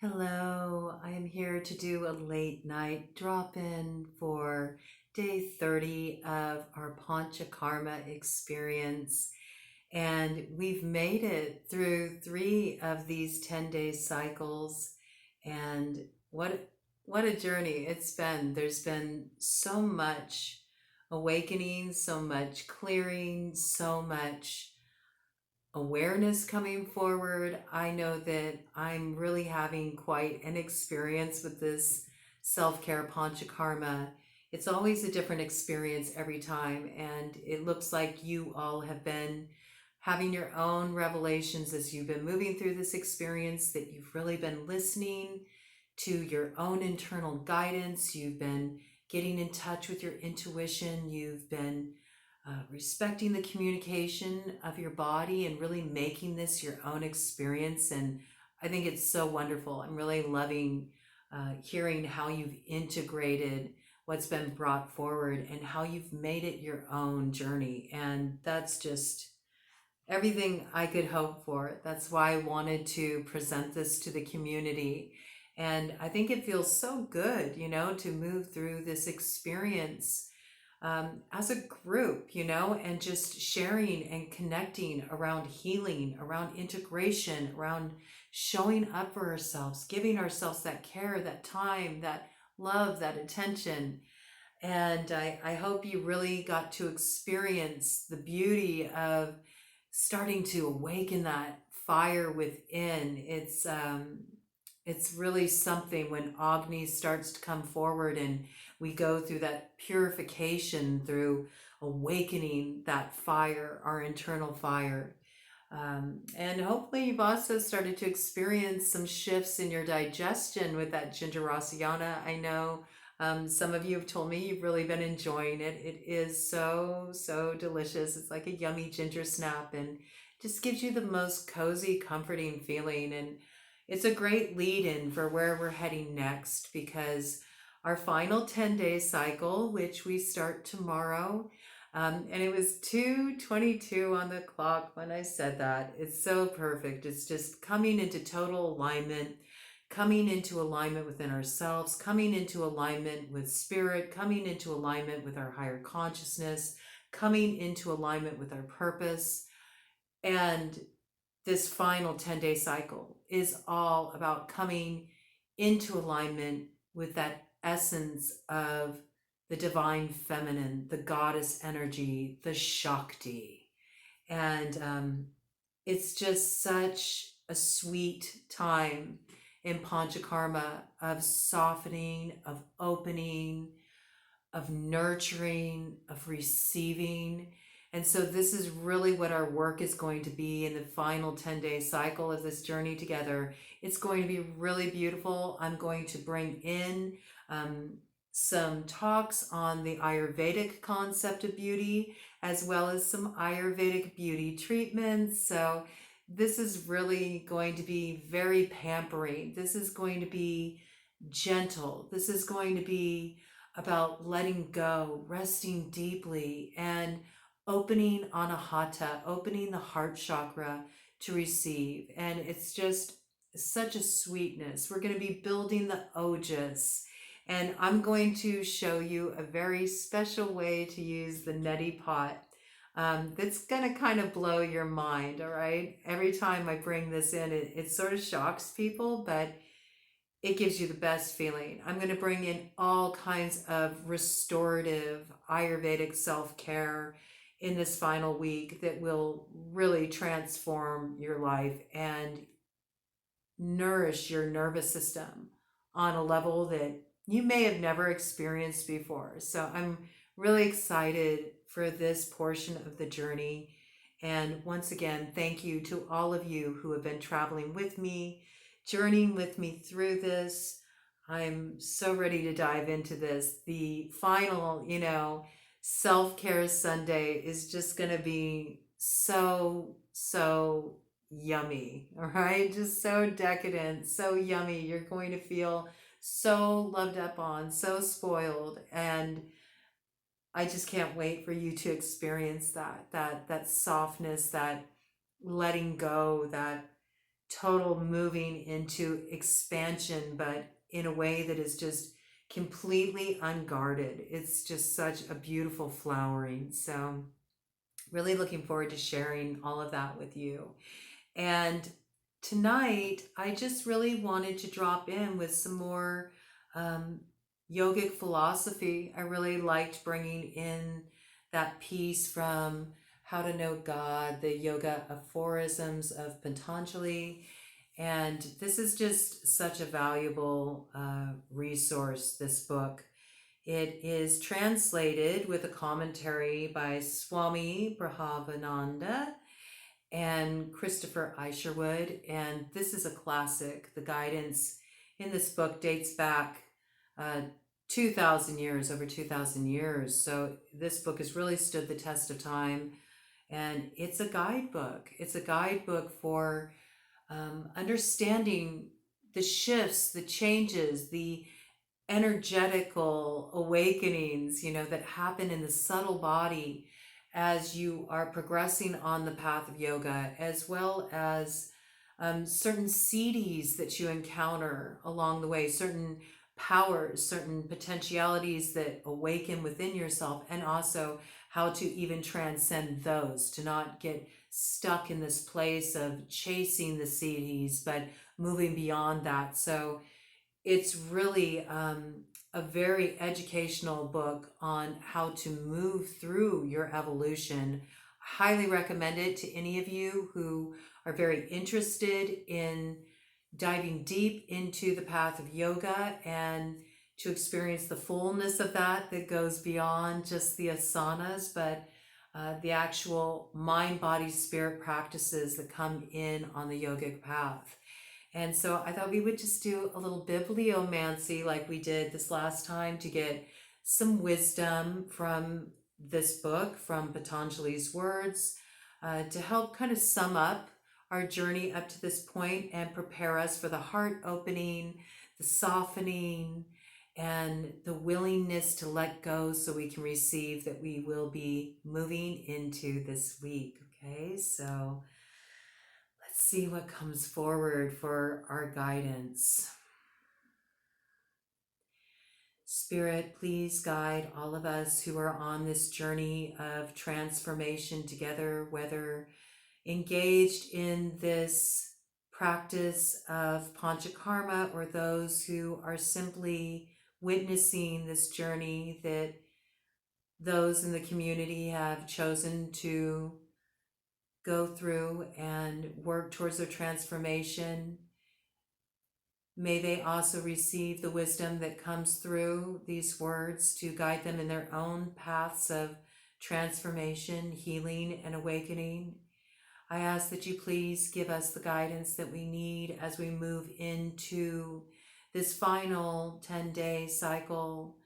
Hello, I am here to do a late night drop in for day 30 of our Panchakarma experience. And we've made it through three of these 10-day cycles. And what a journey it's been. There's been so much awakening, so much clearing, so much awareness coming forward. I know that I'm really having quite an experience with this self-care panchakarma. It's always a different experience every time, and it looks like you all have been having your own revelations as you've been moving through this experience, that you've really been listening to your own internal guidance. You've been getting in touch with your intuition. You've been respecting the communication of your body and really making this your own experience. And I think it's so wonderful. I'm really loving hearing how you've integrated what's been brought forward and how you've made it your own journey. And that's just everything I could hope for. That's why I wanted to present this to the community. And I think it feels so good, to move through this experience as a group, and just sharing and connecting around healing, around integration, around showing up for ourselves, giving ourselves that care, that time, that love, that attention. And I hope you really got to experience the beauty of starting to awaken that fire within. It's really something when Agni starts to come forward and we go through that purification through awakening that fire, our internal fire. And hopefully you've also started to experience some shifts in your digestion with that ginger rasayana. I know some of you have told me you've really been enjoying it. It is so, so delicious. It's like a yummy ginger snap and just gives you the most cozy, comforting feeling. And it's a great lead in for where we're heading next, because our final 10-day cycle, which we start tomorrow, and it was 2:22 on the clock when I said that. It's so perfect. It's just coming into total alignment, coming into alignment within ourselves, coming into alignment with spirit, coming into alignment with our higher consciousness, coming into alignment with our purpose. And this final 10-day cycle is all about coming into alignment with that essence of the divine feminine, the goddess energy, the Shakti. And it's just such a sweet time in Panchakarma of softening, of opening, of nurturing, of receiving. And so this is really what our work is going to be in the final 10-day cycle of this journey together. It's going to be really beautiful. I'm going to bring in some talks on the Ayurvedic concept of beauty, as well as some Ayurvedic beauty treatments. So this is really going to be very pampering. This is going to be gentle. This is going to be about letting go, resting deeply, and opening anahata, opening the heart chakra to receive. And it's just such a sweetness. We're going to be building the ojas. And I'm going to show you a very special way to use the neti pot that's going to kind of blow your mind, all right? Every time I bring this in, it sort of shocks people, but it gives you the best feeling. I'm going to bring in all kinds of restorative Ayurvedic self-care in this final week that will really transform your life and nourish your nervous system on a level that you may have never experienced before. So I'm really excited for this portion of the journey. And once again, thank you to all of you who have been traveling with me, journeying with me through this. I'm so ready to dive into this. The final, Self-Care Sunday is just going to be so, so yummy. All right. Just so decadent, so yummy. You're going to feel so loved up on, so spoiled. And I just can't wait for you to experience that softness, that letting go, that total moving into expansion, but in a way that is just completely unguarded. It's just such a beautiful flowering. So really looking forward to sharing all of that with you. And tonight, I just really wanted to drop in with some more um, yogic philosophy. I really liked bringing in that piece from How to Know God, the Yoga Aphorisms of Patanjali. And this is just such a valuable resource, this book. It is translated with a commentary by Swami Brahmananda and Christopher Isherwood, and this is a classic. The guidance in this book dates back 2,000 years, over 2,000 years. So this book has really stood the test of time, and it's a guidebook. It's a guidebook for understanding the shifts, the changes, the energetical awakenings, that happen in the subtle body as you are progressing on the path of yoga, as well as certain siddhis that you encounter along the way, certain powers, certain potentialities that awaken within yourself, and also how to even transcend those, to not get stuck in this place of chasing the siddhis, but moving beyond that. So it's really a very educational book on how to move through your evolution. Highly recommend it to any of you who are very interested in diving deep into the path of yoga and to experience the fullness of that goes beyond just the asanas, but the actual mind, body, spirit practices that come in on the yogic path. And so I thought we would just do a little bibliomancy like we did this last time to get some wisdom from this book, from Patanjali's words, to help kind of sum up our journey up to this point and prepare us for the heart opening, the softening, and the willingness to let go so we can receive that we will be moving into this week. Okay, so let's see what comes forward for our guidance. Spirit, please guide all of us who are on this journey of transformation together, whether engaged in this practice of Panchakarma or those who are simply witnessing this journey that those in the community have chosen to go through and work towards their transformation. May they also receive the wisdom that comes through these words to guide them in their own paths of transformation, healing, and awakening. I ask that you please give us the guidance that we need as we move into this final 10-day cycle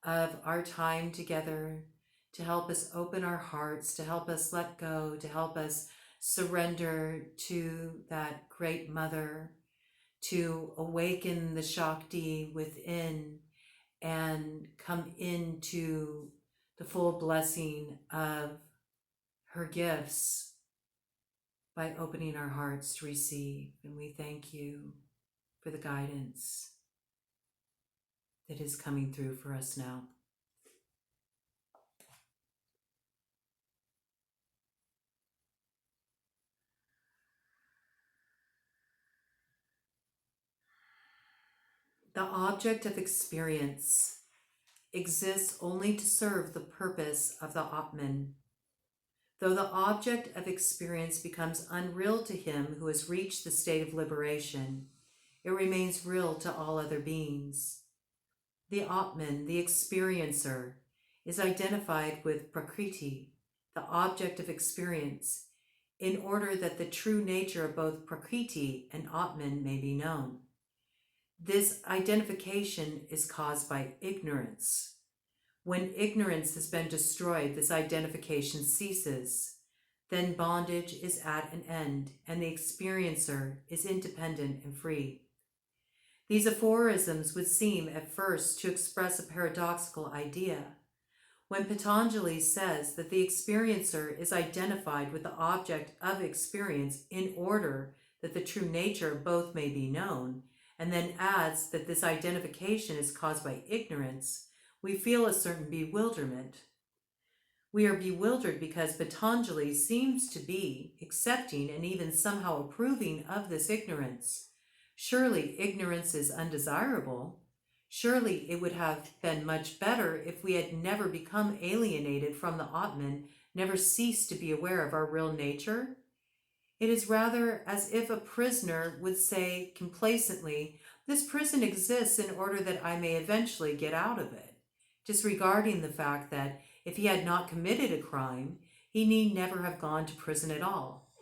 of our time together, to help us open our hearts, to help us let go, to help us surrender to that great mother, to awaken the Shakti within and come into the full blessing of her gifts by opening our hearts to receive. And we thank you for the guidance that is coming through for us now. The object of experience exists only to serve the purpose of the Atman. Though the object of experience becomes unreal to him who has reached the state of liberation, it remains real to all other beings. The Atman, the experiencer, is identified with Prakriti, the object of experience, in order that the true nature of both Prakriti and Atman may be known. This identification is caused by ignorance. When ignorance has been destroyed, this identification ceases. Then bondage is at an end, and the experiencer is independent and free. These aphorisms would seem at first to express a paradoxical idea. When Patanjali says that the experiencer is identified with the object of experience in order that the true nature of both may be known, and then adds that this identification is caused by ignorance, we feel a certain bewilderment. We are bewildered because Patanjali seems to be accepting and even somehow approving of this ignorance. Surely ignorance is undesirable. Surely it would have been much better if we had never become alienated from the Atman, never ceased to be aware of our real nature. It is rather as if a prisoner would say complacently, "This prison exists in order that I may eventually get out of it," disregarding the fact that if he had not committed a crime, he need never have gone to prison at all.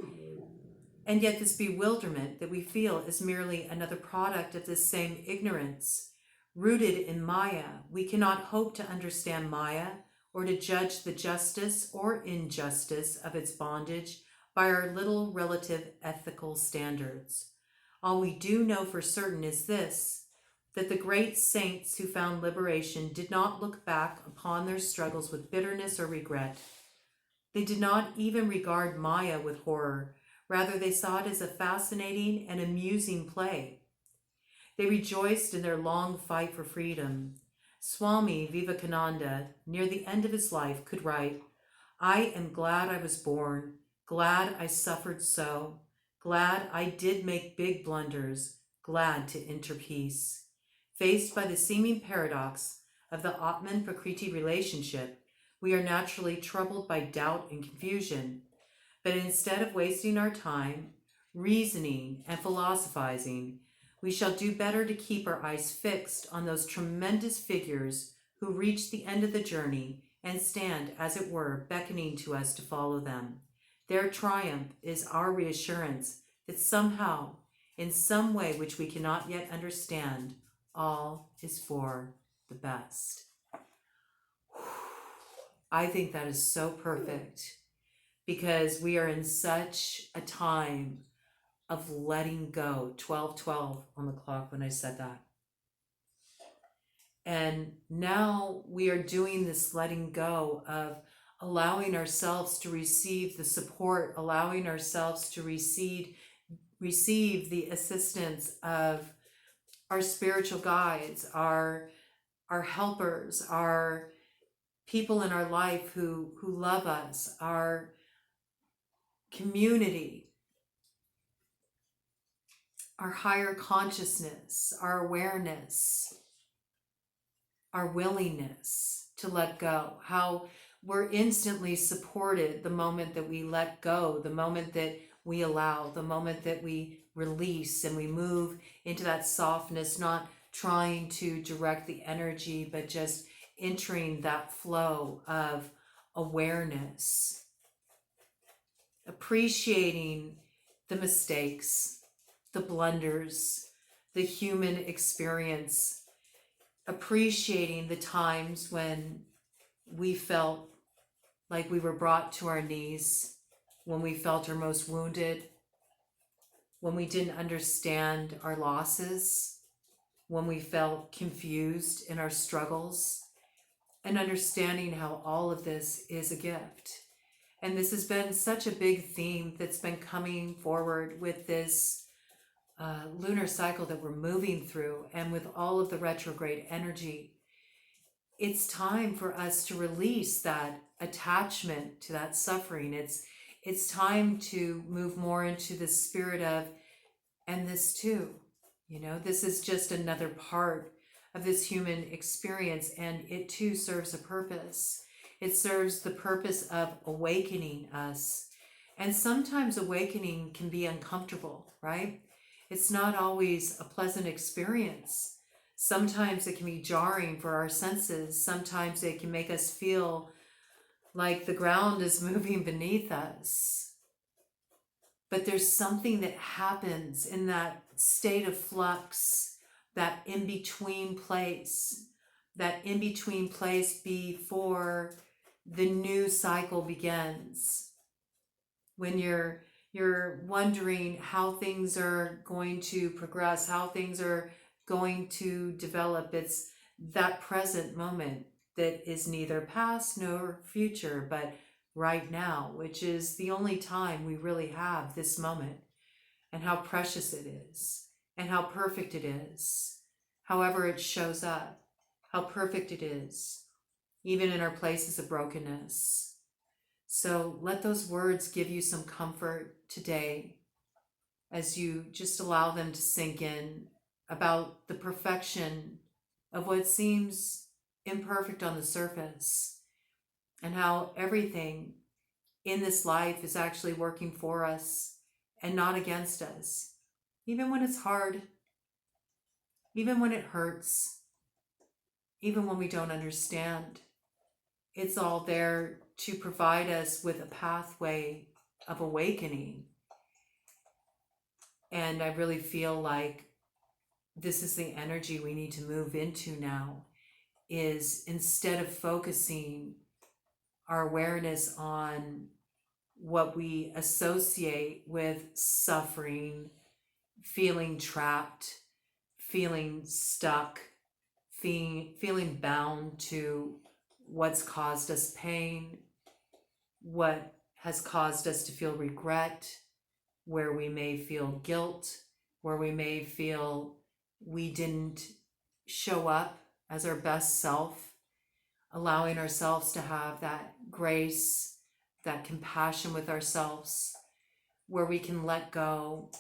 And yet this bewilderment that we feel is merely another product of this same ignorance. Rooted in Maya, we cannot hope to understand Maya or to judge the justice or injustice of its bondage by our little relative ethical standards. All we do know for certain is this, that the great saints who found liberation did not look back upon their struggles with bitterness or regret. They did not even regard Maya with horror. Rather, they saw it as a fascinating and amusing play. They rejoiced in their long fight for freedom. Swami Vivekananda, near the end of his life, could write, "I am glad I was born, glad I suffered so, glad I did make big blunders, glad to enter peace." Faced by the seeming paradox of the Atman-Prakriti relationship, we are naturally troubled by doubt and confusion. But instead of wasting our time reasoning and philosophizing, we shall do better to keep our eyes fixed on those tremendous figures who reach the end of the journey and stand, as it were, beckoning to us to follow them. Their triumph is our reassurance that somehow, in some way which we cannot yet understand, all is for the best. I think that is so perfect because we are in such a time of letting go. 12:12 on the clock when I said that. And now we are doing this letting go of allowing ourselves to receive the support, allowing ourselves to receive the assistance of our spiritual guides, our helpers, our people in our life who love us, our community, our higher consciousness, our awareness, our willingness to let go, how we're instantly supported the moment that we let go, the moment that we allow, the moment that we release and we move into that softness, not trying to direct the energy, but just entering that flow of awareness, appreciating the mistakes, the blunders, the human experience, appreciating the times when we felt like we were brought to our knees, when we felt our most wounded, when we didn't understand our losses, when we felt confused in our struggles, and understanding how all of this is a gift. And this has been such a big theme that's been coming forward with this lunar cycle that we're moving through, and with all of the retrograde energy. It's time for us to release that attachment to that suffering. It's time to move more into the spirit of, and this too, this is just another part of this human experience, and it too serves a purpose. It serves the purpose of awakening us. And sometimes awakening can be uncomfortable, right? It's not always a pleasant experience. Sometimes it can be jarring for our senses. Sometimes it can make us feel like the ground is moving beneath us. But there's something that happens in that state of flux, that in-between place before the new cycle begins. When you're wondering how things are going to progress, how things are going to develop, it's that present moment that is neither past nor future, but right now, which is the only time we really have this moment. and how precious it is, and how perfect it is, however it shows up, how perfect it is, even in our places of brokenness. So let those words give you some comfort today as you just allow them to sink in about the perfection of what seems imperfect on the surface, and how everything in this life is actually working for us and not against us, even when it's hard, even when it hurts, even when we don't understand. It's all there to provide us with a pathway of awakening. And I really feel like this is the energy we need to move into now, is instead of focusing our awareness on what we associate with suffering, feeling trapped, feeling stuck, feeling bound to what's caused us pain, what has caused us to feel regret, where we may feel guilt, where we may feel we didn't show up as our best self, allowing ourselves to have that grace, that compassion with ourselves, where we can let go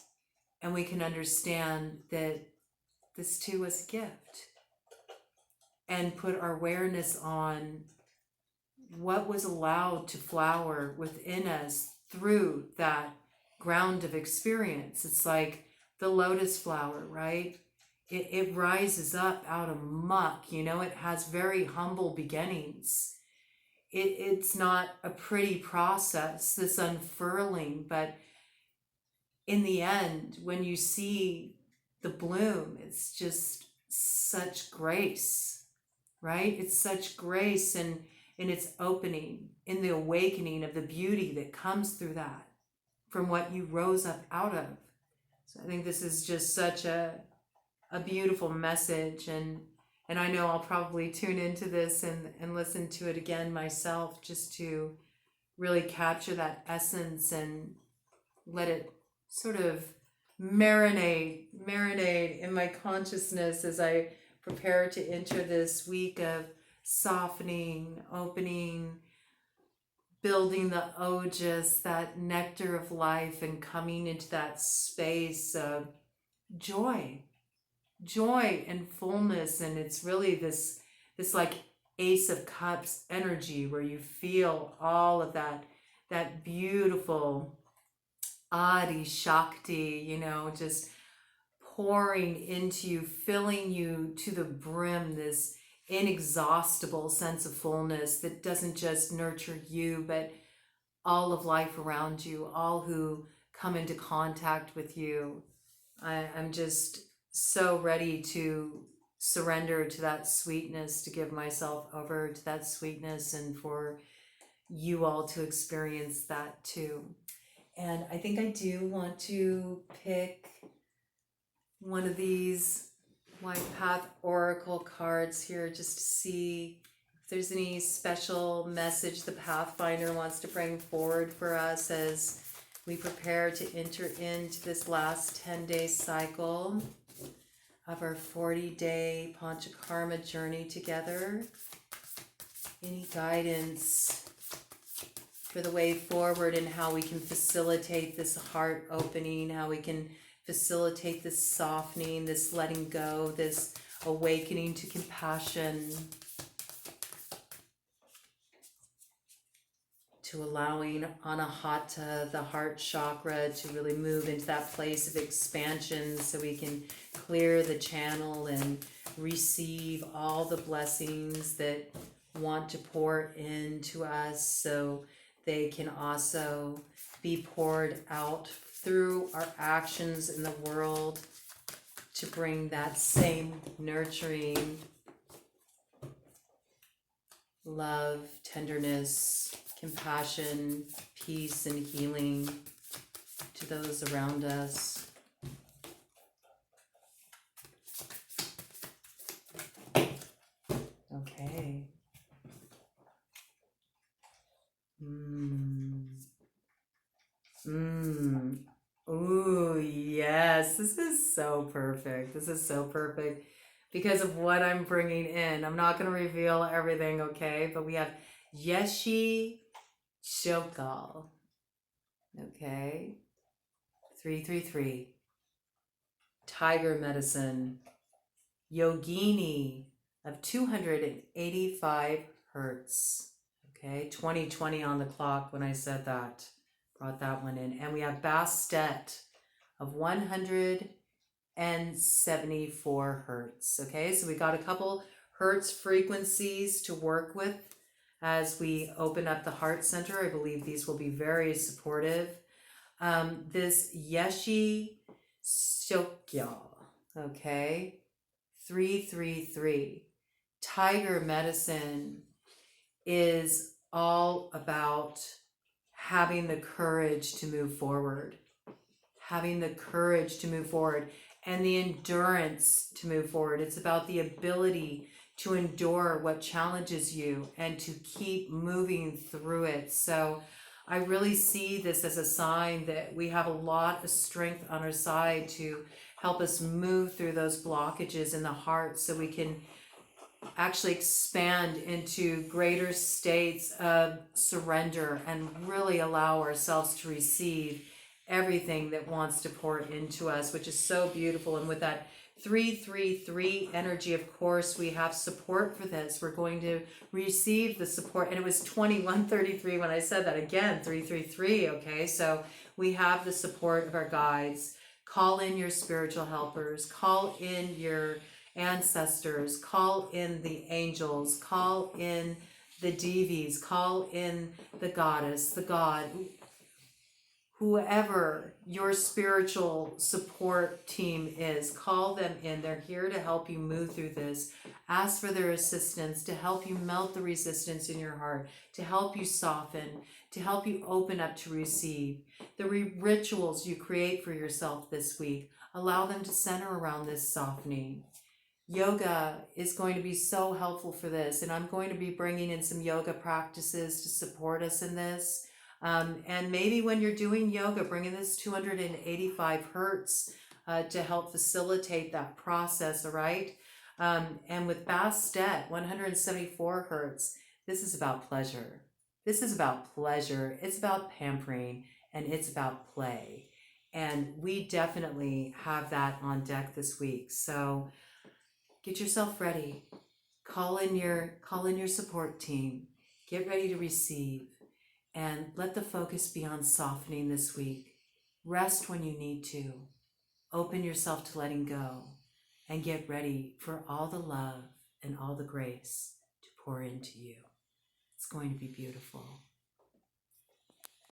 and we can understand that this too was a gift, and put our awareness on what was allowed to flower within us through that ground of experience. It's like the lotus flower, right? It rises up out of muck, it has very humble beginnings. It's not a pretty process, this unfurling, but in the end, when you see the bloom, it's just such grace, right? It's such grace in its opening, in the awakening of the beauty that comes through that, from what you rose up out of. So I think this is just such a beautiful message, and I know I'll probably tune into this and listen to it again myself, just to really capture that essence and let it sort of marinate in my consciousness as I prepare to enter this week of softening, opening, building the ojas, that nectar of life, and coming into that space of joy and fullness. And it's really this like Ace of Cups energy, where you feel all of that beautiful Adi Shakti, just pouring into you, filling you to the brim, this inexhaustible sense of fullness that doesn't just nurture you, but all of life around you, all who come into contact with you. I'm just so ready to surrender to that sweetness, to give myself over to that sweetness, and for you all to experience that too. And I think I do want to pick one of these Life Path Oracle cards here, just to see if there's any special message the Pathfinder wants to bring forward for us as we prepare to enter into this last 10-day cycle of our 40-day Panchakarma journey together. Any guidance for the way forward, and how we can facilitate this heart opening, how we can facilitate this softening, this letting go, this awakening to compassion, to allowing Anahata, the heart chakra, to really move into that place of expansion, so we can clear the channel and receive all the blessings that want to pour into us, so they can also be poured out through our actions in the world to bring that same nurturing love, tenderness, compassion, peace, and healing to those around us. Okay. Ooh, so perfect. This is so perfect because of what I'm bringing in. I'm not going to reveal everything, okay? But we have Yeshi Shokal, okay? 333. Tiger Medicine. Yogini of 285 hertz. Okay, 2020 on the clock when I said that. Brought that one in. And we have Bastet of 174 hertz. Okay, so we got a couple hertz frequencies to work with as we open up the heart center. I believe these will be very supportive. This Yeshi Shokya, okay, 333. Tiger Medicine is all about having the courage to move forward, having the courage to move forward and the endurance to move forward. It's about the ability to endure what challenges you and to keep moving through it. So I really see this as a sign that we have a lot of strength on our side to help us move through those blockages in the heart so we can actually expand into greater states of surrender and really allow ourselves to receive everything that wants to pour into us, which is so beautiful. And with that 333 energy, of course, we have support for this. We're going to receive the support. And it was 2133 when I said that. Again, 333, okay? So we have the support of our guides. Call in your spiritual helpers. Call in your ancestors. Call in the angels. Call in the Devis. Call in the goddess, the god. Whoever your spiritual support team is, call them in. They're here to help you move through this. Ask for their assistance to help you melt the resistance in your heart, to help you soften, to help you open up to receive. The rituals you create for yourself this week, allow them to center around this softening. Yoga is going to be so helpful for this, and I'm going to be bringing in some yoga practices to support us in this. And maybe when you're doing yoga, bring in this 285 hertz to help facilitate that process, all right? And with Bastet, 174 hertz, this is about pleasure. This is about pleasure. It's about pampering, and it's about play. And we definitely have that on deck this week. So get yourself ready. Call in your support team. Get ready to receive. And let the focus be on softening this week. Rest when you need to. Open yourself to letting go. And get ready for all the love and all the grace to pour into you. It's going to be beautiful.